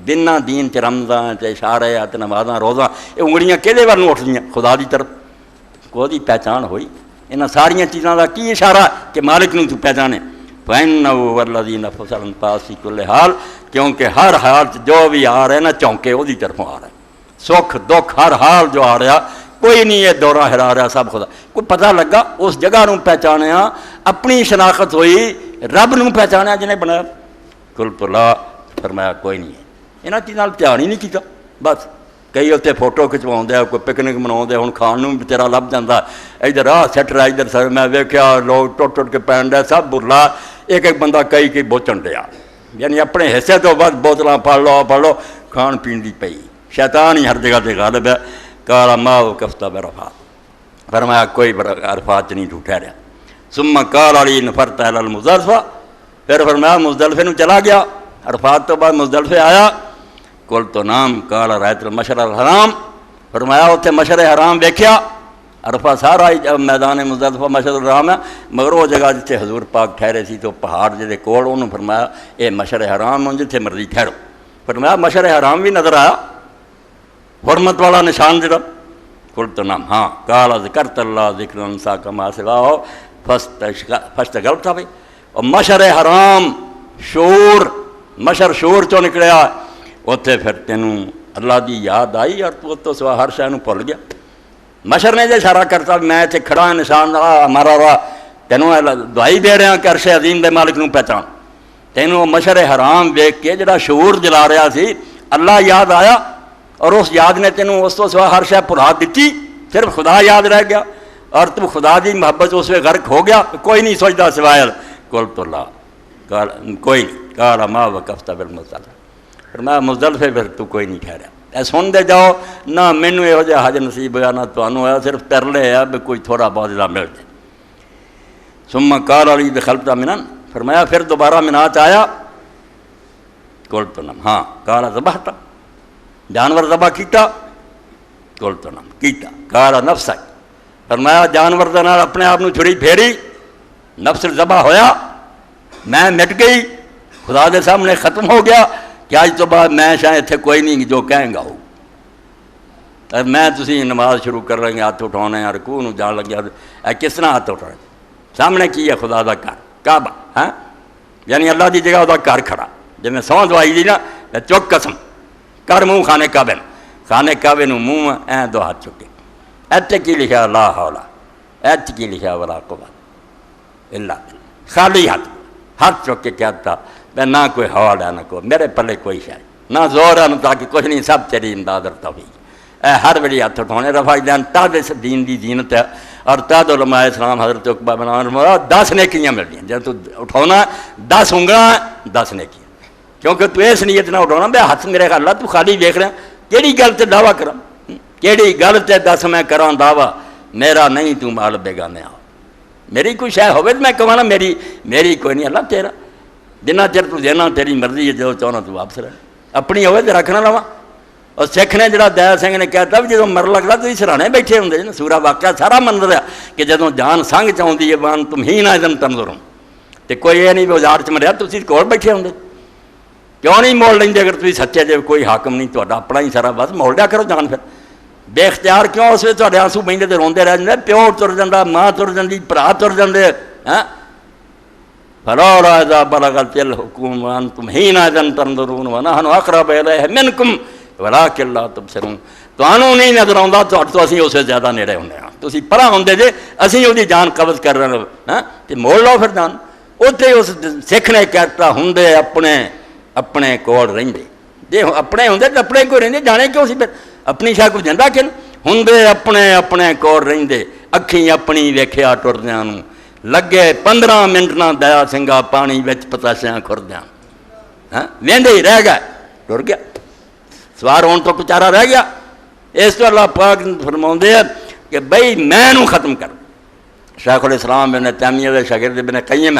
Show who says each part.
Speaker 1: دنہ دین چ رمضان تے اشارے تے نمازاں روزاں یہ انگلیاں کہدے ول نوں اٹھدیاں؟ خدا دی طرف کوئی پہچان ہوئی انہاں ساریاں چیزاں دا کی اشارہ کہ مالک نوں تو پہچانے فَإِنَّهُ وَالَّذِي نَفَسَ الْأَنفَاسِ فِي كُلِّ حال، کیونکہ ہر حال جو بھی آ رہے نا چونکے وہ دی طرفوں آ رہے ہیں، سکھ دکھ ہر حال جو آ رہا کوئی نہیں یہ دورہ ہرا رہا، سب خدا کوئی پتہ لگا اس جگہ نوں پہچانیا، اپنی شناخت ہوئی، رب نوں پہچانیا جنہیں بنایا۔ قُلْتُ لَا، فرمایا کوئی نہیں ہے، انہاں چیزاں دھیان ہی نہیں کیتا۔ بس کئی اتنے فوٹو کھچواؤندے ہیں، کوئی پکنک مناؤندے، ہن کھان نوں بھی تیرا لب جاندا، ادھر آ سٹ رہا ادھر سر، میں ویکھیا لوگ ٹوٹ ٹوٹ کے پین ڈے، سب برلا، ایک ایک بندہ کئی بوچن ڈیا، یعنی اپنے حصے تو بس بوتلاں پڑھ لو کھان پین دی پئی، شیطان ہی ہر جگہ تے غالب ہے۔ قال ما وقفت بعرفات، فرمایا کوئی عرفات نہیں تو ٹھہریا۔ ثم قال علی نفرت الی المزدلفہ، پھر فرمایا مزدلفے نوں چلا گیا، عرفات تو بعد مزدلفے آیا۔ قلت نام، قال رأیت مشعر الحرام، فرمایا اتنے مشعر حرام ویکھیا۔ عرفہ سارا میدان مزدلفہ مشعر الحرام ہے، مگر وہ جگہ جتھے حضور پاک ٹھہرے سی تو پہاڑ جہے کول، انہوں فرمایا اے مشعر حرام ہوں جتھے مرضی ٹھہرو۔ فرمایا مشعر حرام بھی نظر آیا، حرمت والا نشان جڑا؟ قلت نام، ہاں۔ قال ذکرت اللہ ذکر انسا کما سواہ فاشتغلت بہ، اور مشعر حرام شعور، مشعر شعور چوں نکلیا، اتنے پھر تینوں اللہ دی یاد آئی اور تو سوا ہر شے نوں بھول گیا۔ مشعر نے جو اشارہ کرتا میں اتنے کھڑا ہاں، نشان ہمارا راہ تینوں دعائی دے رہا کہ عرش عظیم دے مالک نوں پہچان، تینوں مشعر حرام ویکھ کے جڑا شعور جلا رہا سی، اللہ یاد آیا اور اس یاد نے تینوں اس تو سوا ہر شے بھلا دیتی، صرف خدا یاد رہ گیا اور تو خدا دی محبت اس میں غرق ہو گیا، کوئی نہیں سوچتا سوائے قلت اللہ، کوئی نہیں۔ قال ما وقفت بالمزدلفہ، فرمایا مزدلفے پھر تو کوئی نہیں ٹھہریا۔ اے سن دے جاؤ، نہ مینوں یہو جہا حج نصیب ہوا نہ تانوں ہوا، صرف ترلے ہے بھی کوئی تھوڑا بہت ذرا مل جائے۔ ثم قال علی دخلت منن، فرمایا پھر دوبارہ منات آیا۔ قلت نعم، ہاں۔ قال ذبحت، جانور ذبح کیتا؟ قلت نعم، کیتا۔ قال نفسک، فرمایا جانور دے نال اپنے آپ نوں چھری پھیری، نفس ذبح ہویا، میں مٹ گئی، خدا دے سامنے ختم ہو گیا کہ آج تو بعد میں شاید اتنے کوئی نہیں جو کہیں گا ہو۔ میں تسی نماز شروع کر رہے ہیں، ہاتھ اٹھانے رکوع نوں جان لگیا، کس طرح ہاتھ اٹھانے؟ سامنے کی ہے خدا دا گھر کعبہ، ہاں، یعنی اللہ دی جگہ دا گھر کھڑا، جب میں سو دوائی دی نا چک قسم کر منہ خانے کعبے نوں، خانے کعبے نوں منہ ایں دو ہاتھ چکے، ایتھے کی لکھا لا حول، ایتھے کی لکھا ولا قوت الا باللہ، خالی ہاتھ چک کے کہتا میں نہ کوئی حوال ہے نہ کوئی میرے پلے کوئی شاید نہ زور ہے نہ تاکہ کچھ نہیں، سب تیری امداد اور توفیق۔ اے ہر ویلی ہاتھ اٹھانے رفع دین تد اس دین دی زینت ہے، اور تد علماء اسلام حضرت عقبہ بن عامر 10 نیکیاں ملدیاں، جب تو اٹھانا 10 انگلاں 10 نیکیاں، کیونکہ تو اس نیت نہ اٹھانا بے ہاتھ میرے اللہ تو خالی دیکھ رہا کیڑی گل تے دعویٰ کراں، کیڑی گل تے دس میں کراں دعویٰ، میرا نہیں تو مال بیگانے آ، میری کوئی شے ہوے میں کہاں نا میری کوئی نہیں، اللہ تیرا جنہ چر تو دینا تیری مرضی ہے، جو چاہنا تو واپس رہ، اپنی ہوئے تو رکھنا لواں۔ اور سکھ نے جڑا دیا سنگھ نے کہتا بھی جدو مر لگتا تو سرانے بیٹھے ہوں نا، سورا واقعہ سارا منظر ہے کہ جدو جان سنگھ چاہتی ہے وان تم ہی نہ ادم تنظروں، تو کوئی یہ نہیں بھی بازار چ مریا تھی کول بیٹھے ہوں، کیوں نہیں مول لیں اگر تھی سچے جی کوئی حاکم نہیں تا اپنا ہی سارا، بس مول لیا کرو جان، پھر بے اختیار کیوں اس وقت تے آنسو بہتے تو روندے رہ جاتے، پیو تر جا، ماں تر جاتی، برا تر جاتے، ہاں فلولا اذا بلغت الحلقوم وانتم حینئذ تنظرون ونحن اقرب الیہ منکم ولکن لا تبصرون، تانوں نہیں نظر آਉਂਦਾ تو اسی اس سے زیادہ نیڑے ہونے ہاں، تسی پرا ہوندے جے اسی وہ جان قبض کر رہے ہاں، تے موڑ لو پھر جان۔ اتنے اس سکھ نے کہتا ہندے اپنے کول رہندے، جے اپنے ہوندے تے اپنے کو رہندے، جانے کیوں سی پھر اپنی شاہ کو جندا کن، ہندے اپنے کول رہندے، اکھیں اپنی ویکھیا ٹردیاں نوں، لگے 15 منٹ نہ دیا سنگا پانی بچ پتاشیاں کھردیاں، ہاں ویندے ہی رہ گئے، ٹر گیا، سوار ہون تو بچارا رہ گیا۔ اس تو اللہ پاک فرماؤندے ہیں کہ بھئی میں نوں ختم کر، شیخ الاسلام ابن تیمیہ دے شاگرد ابن قیم